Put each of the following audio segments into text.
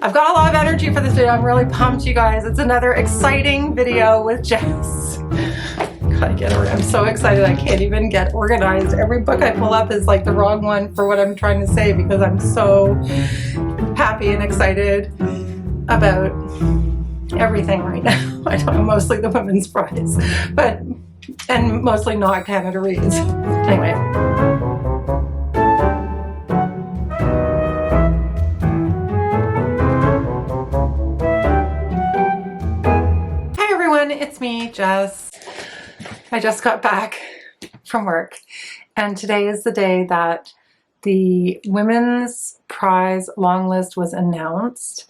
I've got a lot of energy for this video. I'm really pumped, you guys. It's another exciting video with Jess. Gotta get her. I'm so excited I can't even get organized. Every book I pull up is like the wrong one for what I'm trying to say because I'm so happy and excited about everything right now. I don't know, mostly the Women's Prize, and mostly not Canada Reads. Anyway. Hi everyone, it's me, Jess. I just got back from work and today is the day that the Women's Prize long list was announced.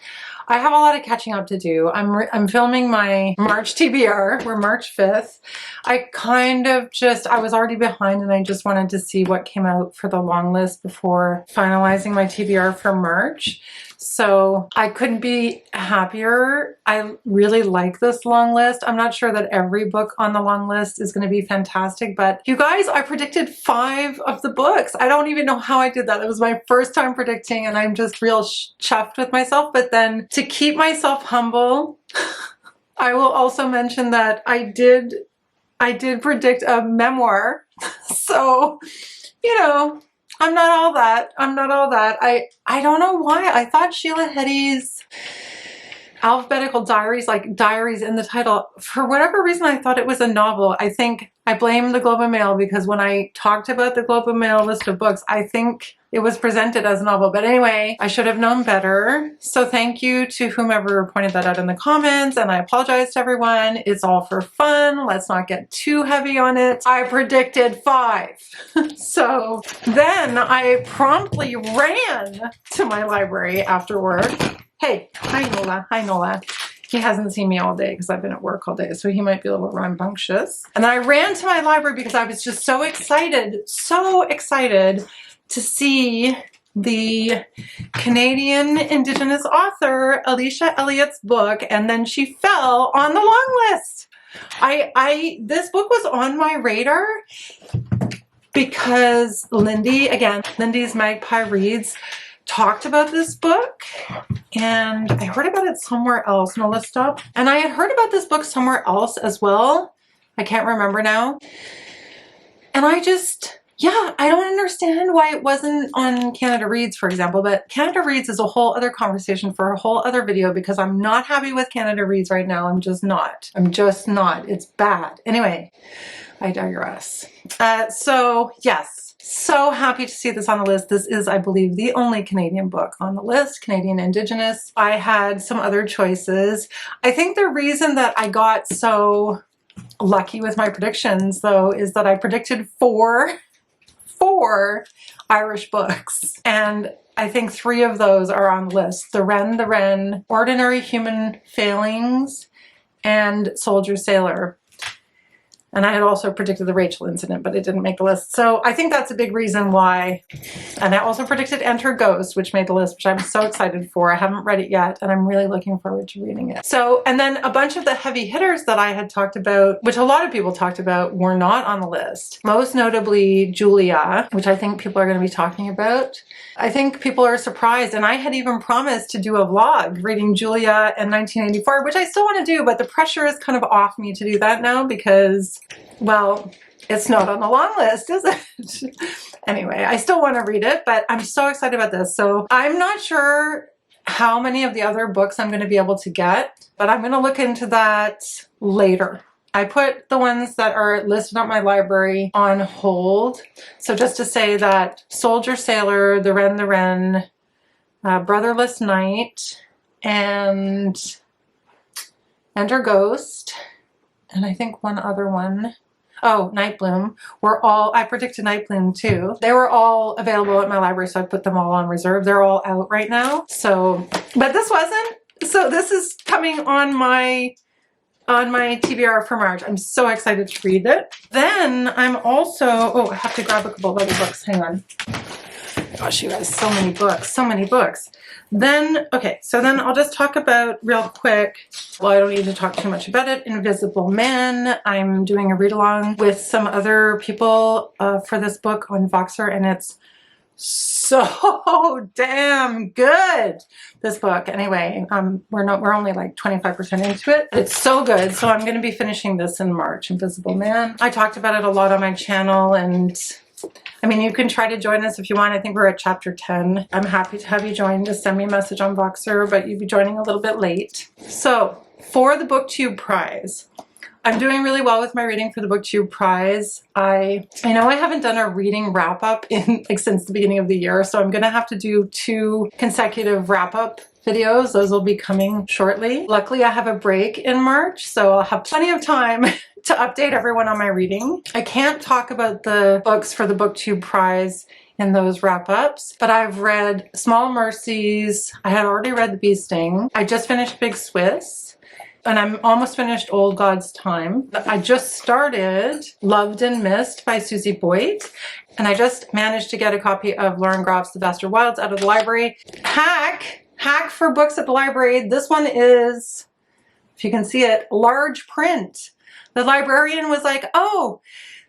I have a lot of catching up to do. I'm filming my March TBR. We're March 5th. I was already behind and I just wanted to see what came out for the long list before finalizing my TBR for March. So I couldn't be happier. I really like this long list. I'm not sure that every book on the long list is going to be fantastic, but you guys, I predicted 5 of the books. I don't even know how I did that. It was my first time predicting and I'm just real chuffed with myself. But then to keep myself humble, I will also mention that I did predict a memoir. So, you know, I'm not all that. I'm not all that. I don't know why. I thought Sheila Heti's alphabetical diaries, like diaries in the title, for whatever reason, I thought it was a novel. I think I blame the Globe and Mail because when I talked about the Globe and Mail list of books, I think it was presented as a novel. But anyway, I should have known better. So thank you to whomever pointed that out in the comments. And I apologize to everyone. It's all for fun. Let's not get too heavy on it. I predicted 5. So then I promptly ran to my library after work. Hey, hi Nola. Hi Nola. He hasn't seen me all day because I've been at work all day, so he might be a little rambunctious. And then I ran to my library because I was just so excited to see the Canadian Indigenous author Alicia Elliott's book, and then she fell on the long list. This book was on my radar because Lindy's Magpie Reads talked about this book and I heard about it somewhere else. No, let's stop. And I had heard about this book somewhere else as well. I can't remember now. And I don't understand why it wasn't on Canada Reads, for example, but Canada Reads is a whole other conversation for a whole other video because I'm not happy with Canada Reads right now. I'm just not. It's bad. Anyway, I digress. So yes. So happy to see this on the list. This is, I believe, the only Canadian book on the list, Canadian Indigenous. I had some other choices. I think the reason that I got so lucky with my predictions, though, is that I predicted four Irish books. And I think 3 of those are on the list. The Wren, Ordinary Human Failings, and Soldier Sailor. And I had also predicted the Rachel incident, but it didn't make the list. So I think that's a big reason why. And I also predicted Enter Ghost, which made the list, which I'm so excited for. I haven't read it yet, and I'm really looking forward to reading it. So, and then a bunch of the heavy hitters that I had talked about, which a lot of people talked about, were not on the list. Most notably Julia, which I think people are going to be talking about. I think people are surprised, and I had even promised to do a vlog reading Julia in 1984, which I still want to do, but the pressure is kind of off me to do that now because, well, it's not on the long list, is it? Anyway, I still want to read it, but I'm so excited about this. So I'm not sure how many of the other books I'm going to be able to get, but I'm going to look into that later. I put the ones that are listed on my library on hold. So just to say that Soldier Sailor, The Wren, Brotherless Night, and Enter Ghost, and I think one other one. Oh, Night Bloom, I predicted Night Bloom too. They were all available at my library, so I put them all on reserve. They're all out right now. So, but this wasn't. So this is coming on my TBR for March. I'm so excited to read it. Then I'm also, I have to grab a couple of other books. Hang on. Gosh, you guys, so many books. Then, okay, so then I'll just talk about real quick. Well, I don't need to talk too much about it. Invisible Man. I'm doing a read along with some other people for this book on Voxer, and it's so damn good, this book. Anyway, we're only like 25% into it. It's so good. So I'm going to be finishing this in March, Invisible Man. I talked about it a lot on my channel, and I mean, you can try to join us if you want. I think we're at chapter 10. I'm happy to have you join. Just send me a message on Voxer, but you'll be joining a little bit late. So for the BookTube prize, I'm doing really well with my reading for the BookTube prize. I know I haven't done a reading wrap-up in since the beginning of the year, so I'm gonna have to do 2 consecutive wrap-up videos. Those will be coming shortly. Luckily, I have a break in March, so I'll have plenty of time to update everyone on my reading. I can't talk about the books for the BookTube prize in those wrap-ups, but I've read Small Mercies. I had already read The Bee Sting. I just finished Big Swiss, and I'm almost finished Old God's Time. I just started Loved and Missed by Susie Boyt, and I just managed to get a copy of Lauren Groff's The Vaster Wilds out of the library. Hack for books at the library. This one is, if you can see it, large print. The librarian was like, oh,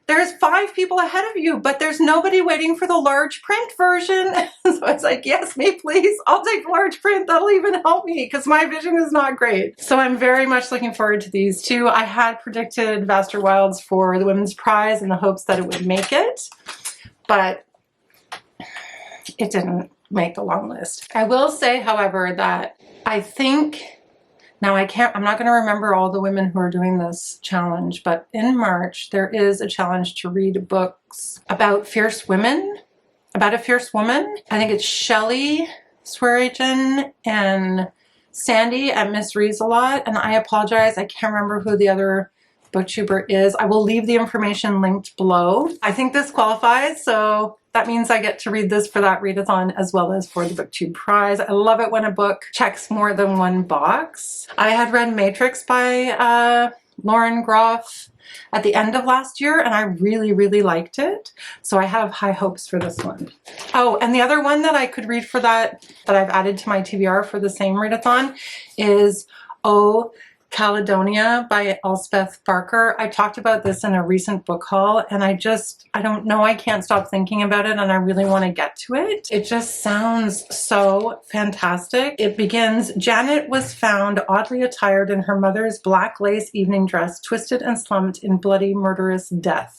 there's 5 people ahead of you, but there's nobody waiting for the large print version. So I was like, yes, me please. I'll take large print. That'll even help me because my vision is not great. So I'm very much looking forward to these 2. I had predicted Vaster Wilds for the Women's Prize in the hopes that it would make it, but it didn't make the long list. I will say, however, that I think, now I'm not going to remember all the women who are doing this challenge, but in March there is a challenge to read books about fierce women, about a fierce woman. I think it's Shelly Swearingen and Sandy at Miss Reads a Lot, and I apologize, I can't remember who the other booktuber is. I will leave the information linked below. I think this qualifies, so that means I get to read this for that readathon as well as for the BookTube prize. I love it when a book checks more than one box. I had read Matrix by Lauren Groff at the end of last year, and I really, really liked it. So I have high hopes for this one. Oh, and the other one that I could read for that I've added to my TBR for the same readathon is Caledonia by Elspeth Barker. I talked about this in a recent book haul, and I don't know, I can't stop thinking about it, and I really want to get to it. It just sounds so fantastic. It begins, Janet was found oddly attired in her mother's black lace evening dress, twisted and slumped in bloody murderous death.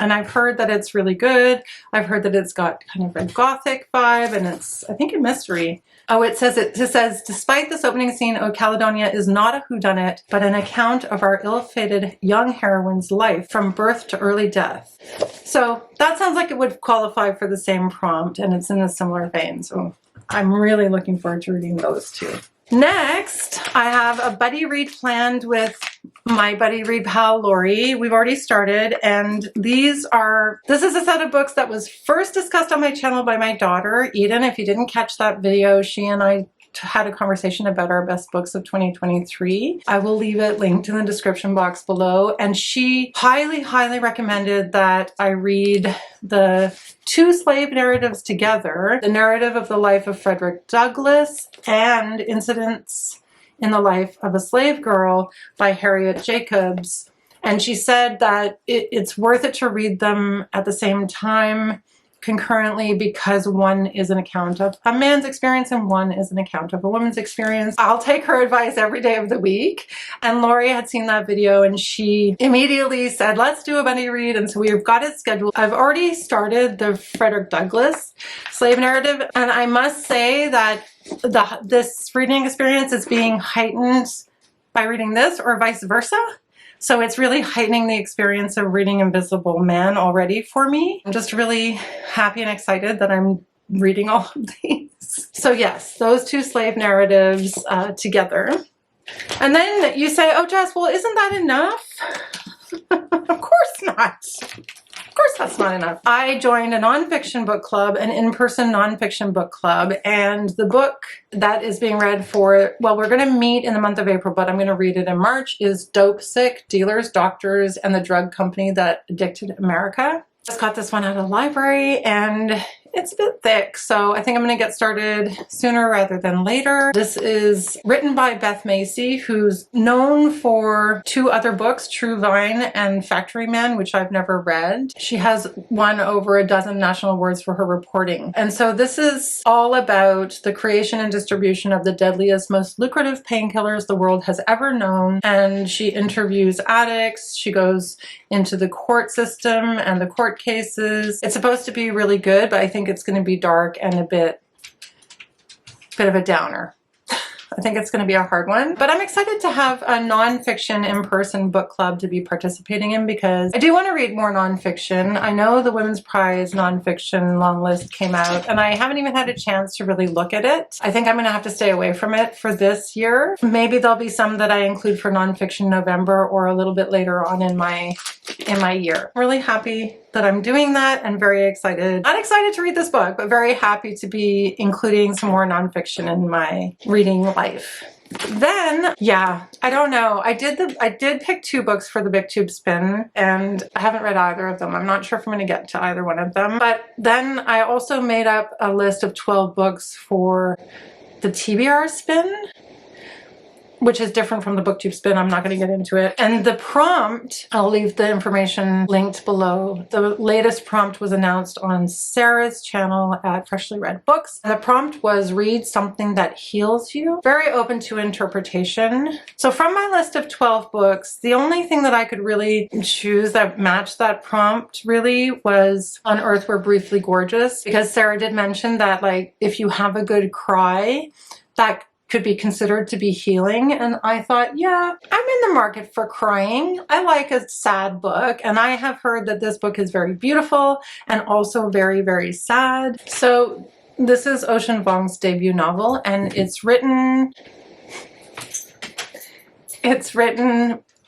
And I've heard that it's really good. I've heard that it's got kind of a gothic vibe, and it's, I think, a mystery. Oh, it says, despite this opening scene, O Caledonia is not a whodunit, but an account of our ill-fated young heroine's life from birth to early death. So that sounds like it would qualify for the same prompt, and it's in a similar vein. So I'm really looking forward to reading those 2. Next, I have a buddy read planned with my buddy read pal Lori. We've already started, and this is a set of books that was first discussed on my channel by my daughter Eden. If you didn't catch that video, she and I had a conversation about our best books of 2023. I will leave it linked in the description box below, and she highly, highly recommended that I read the 2 slave narratives together, the narrative of the life of Frederick Douglass and Incidents in the Life of a Slave Girl by Harriet Jacobs. And she said that it's worth it to read them at the same time concurrently because one is an account of a man's experience and one is an account of a woman's experience. I'll take her advice every day of the week. And Lori had seen that video and she immediately said, let's do a buddy read. And so we've got it scheduled. I've already started the Frederick Douglass slave narrative. And I must say that this reading experience is being heightened by reading this or vice versa. So it's really heightening the experience of reading Invisible Man already for me. I'm just really happy and excited that I'm reading all of these. So yes, those 2 slave narratives together. And then you say, oh Jess, well, isn't that enough? Of course not. Of course that's not enough. I joined a nonfiction book club, an in-person nonfiction book club, and the book that is being read for, well, we're going to meet in the month of April, but I'm going to read it in March, is Dopesick, Dealers, Doctors, and the Drug Company That Addicted America. Just got this one out of the library, and it's a bit thick, so I think I'm going to get started sooner rather than later. This is written by Beth Macy, who's known for 2 other books, True Vine and Factory Man, which I've never read. She has won over a dozen national awards for her reporting. And so this is all about the creation and distribution of the deadliest, most lucrative painkillers the world has ever known. And she interviews addicts. She goes into the court system and the court cases. It's supposed to be really good, but I think it's going to be dark and a bit of a downer. I think it's going to be a hard one, but I'm excited to have a nonfiction in-person book club to be participating in because I do want to read more nonfiction. I know the Women's Prize nonfiction long list came out and I haven't even had a chance to really look at it. I think I'm going to have to stay away from it for this year. Maybe there'll be some that I include for nonfiction November or a little bit later on in my year. I'm really happy that I'm doing that and very excited. Not excited to read this book, but very happy to be including some more nonfiction in my reading life. Then, yeah, I don't know. I did pick 2 books for the BookTube Spin and I haven't read either of them. I'm not sure if I'm going to get to either one of them. But then I also made up a list of 12 books for the TBR Spin, which is different from the BookTube Spin. I'm not going to get into it. And the prompt, I'll leave the information linked below. The latest prompt was announced on Sara's channel at Freshly Read Books. And the prompt was read something that heals you. Very open to interpretation. So from my list of 12 books, the only thing that I could really choose that matched that prompt really was On Earth We're Briefly Gorgeous, because Sara did mention that, like, if you have a good cry, that could be considered to be healing. And I thought, yeah, I'm in the market for crying. I like a sad book. And I have heard that this book is very beautiful and also very, very sad. So this is Ocean Vuong's debut novel and it's written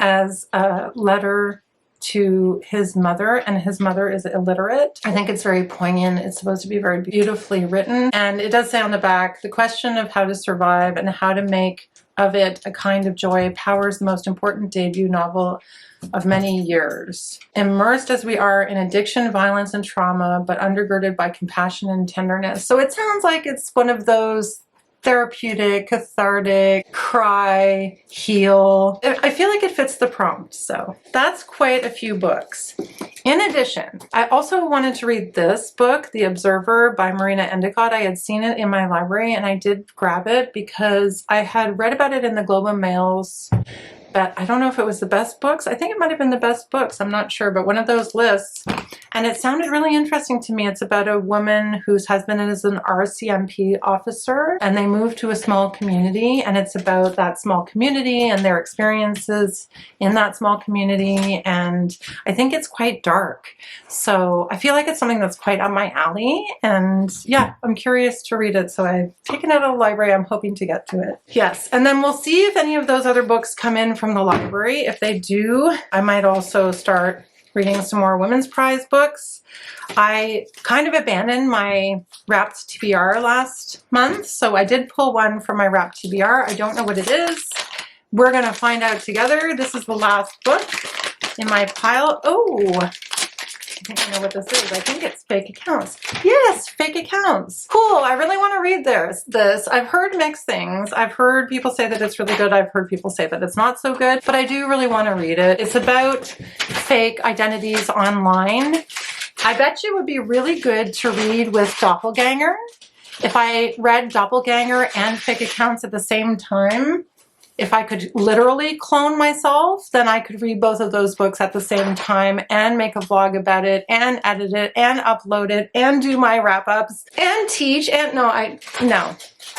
as a letter to his mother, and his mother is illiterate. I think it's very poignant. It's supposed to be very beautifully written. And it does say on the back, the question of how to survive and how to make of it a kind of joy powers the most important debut novel of many years. Immersed as we are in addiction, violence, and trauma, but undergirded by compassion and tenderness. So it sounds like it's one of those therapeutic, cathartic, cry, heal. I feel like it fits the prompt, so that's quite a few books. In addition, I also wanted to read this book, The Observer by Marina Endicott. I had seen it in my library and I did grab it because I had read about it in the Globe and Mail's, but I don't know if it was the best books. I think it might have been the best books. I'm not sure, but one of those lists. And it sounded really interesting to me. It's about a woman whose husband is an RCMP officer and they move to a small community, and it's about that small community and their experiences in that small community. And I think it's quite dark. So I feel like it's something that's quite up my alley. And yeah, I'm curious to read it. So I've taken it out of the library. I'm hoping to get to it. Yes. And then we'll see if any of those other books come in from the library. If they do, I might also start reading some more Women's Prize books. I kind of abandoned my wrapped TBR last month, so I did pull one from my wrapped TBR. I don't know what it is. We're gonna find out together. This is the last book in my pile. Oh, I think I know what this is. I think it's Fake Accounts. Yes, Fake Accounts. Cool, I really want to read this. I've heard mixed things. I've heard people say that it's really good. I've heard people say that it's not so good, but I do really want to read it. It's about fake identities online. I bet you it would be really good to read with Doppelganger. If I read Doppelganger and Fake Accounts at the same time, if I could literally clone myself, then I could read both of those books at the same time and make a vlog about it and edit it and upload it and do my wrap-ups and teach. And no,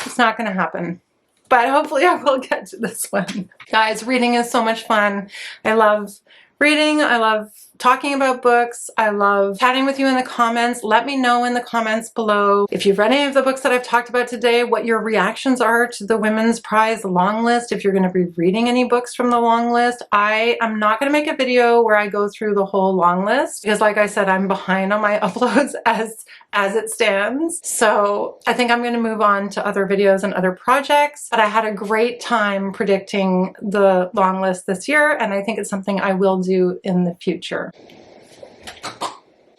it's not going to happen. But hopefully I will get to this one. Guys, reading is so much fun. I love reading. I love talking about books. I love chatting with you in the comments. Let me know in the comments below if you've read any of the books that I've talked about today, what your reactions are to the Women's Prize long list, if you're going to be reading any books from the long list. I am not going to make a video where I go through the whole long list because, like I said, I'm behind on my uploads as it stands. So I think I'm going to move on to other videos and other projects. But I had a great time predicting the long list this year, and I think it's something I will do in the future.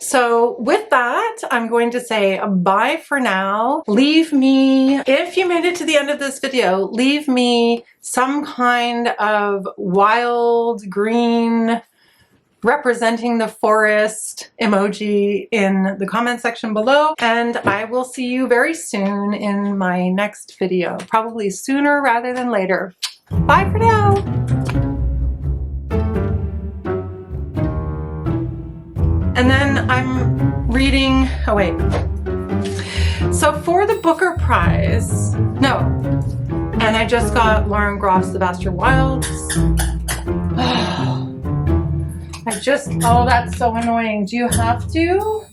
So with that, I'm going to say bye for now. Leave me, if you made it to the end of this video, leave me some kind of wild green representing the forest emoji in the comment section below, and I will see you very soon in my next video, probably sooner rather than later. Bye for now. And then I'm reading, oh wait. So for the Booker Prize, no, and I just got Lauren Groff's The Bastard Wilds. Oh, that's so annoying. Do you have to?